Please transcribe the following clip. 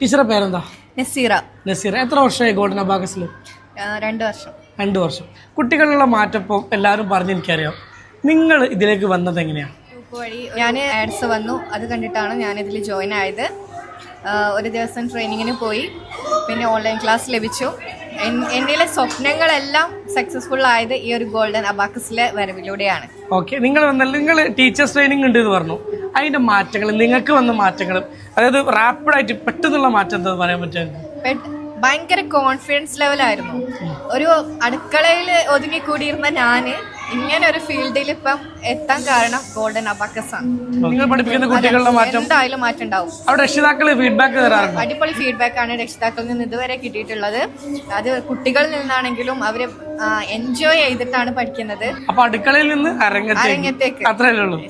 ടീച്ചറുടെ പേരെന്താ? നസീറ. നസീറ. എത്ര വർഷമായി ഗോൾഡൻ അബാക്കസിൽ? 2 വർഷം. 2 വർഷം. കുട്ടികളിലുള്ള മാറ്റപ്പം എല്ലാവരും പറഞ്ഞ് എനിക്കറിയാം. നിങ്ങൾ ഇതിലേക്ക് വന്നത് എങ്ങനെയാണ്? ഗ്രൂപ്പ് വഴി ഞാൻ ആഡ്സ് വന്നു, അത് കണ്ടിട്ടാണ് ഞാൻ ഇതിൽ ജോയിൻ ആയത്. ഒരു ദിവസം ട്രെയിനിങ്ങിന് പോയി, പിന്നെ ഓൺലൈൻ ക്ലാസ് ലഭിച്ചു. എൻ്റെ സ്വപ്നങ്ങളെല്ലാം സക്സസ്ഫുൾ ആയത് ഈ ഒരു ഗോൾഡൻ അബാക്കസിലെ വരവിലൂടെയാണ്. ഓക്കെ, നിങ്ങൾ ടീച്ചേഴ്സ് ട്രെയിനിങ് ഉണ്ട് എന്ന് പറഞ്ഞു. അതിന്റെ മാറ്റങ്ങൾ, നിങ്ങൾക്ക് വന്ന മാറ്റങ്ങളും, അതായത് റാപ്പിഡായിട്ട് പെട്ടെന്നുള്ള മാറ്റം എന്താ പറയാൻ പറ്റുക? ഭയങ്കര കോൺഫിഡൻസ് ലെവലായിരുന്നു. ഒരു അടുക്കളയിൽ ഒതുങ്ങിക്കൂടിയിരുന്ന ഞാന് ഇങ്ങനെ ഒരു ഫീൽഡിൽ ഇപ്പം എത്താൻ കാരണം ഗോൾഡൻ അബാക്കസ് ആണ്. നിങ്ങൾ പഠിപ്പിക്കുന്ന കുട്ടികളുടെ മാറ്റം എന്തായാലും മാറ്റം ഉണ്ടാവും. അവിടെ രക്ഷിതാക്കൾ ഫീഡ്ബാക്ക് തരാറുണ്ട്. അടിപൊളി ഫീഡ്ബാക്ക് ആണ് രക്ഷിതാക്കളിൽ നിന്ന് ഇതുവരെ കിട്ടിയിട്ടുള്ളത്. അത് കുട്ടികളിൽ നിന്നാണെങ്കിലും അവര് എൻജോയ് ചെയ്തിട്ടാണ് പഠിക്കുന്നത്. അപ്പൊ അടുക്കളയിൽ നിന്ന് അരങ്ങത്തേക്ക് അത്രയല്ലേ ഉള്ളൂ.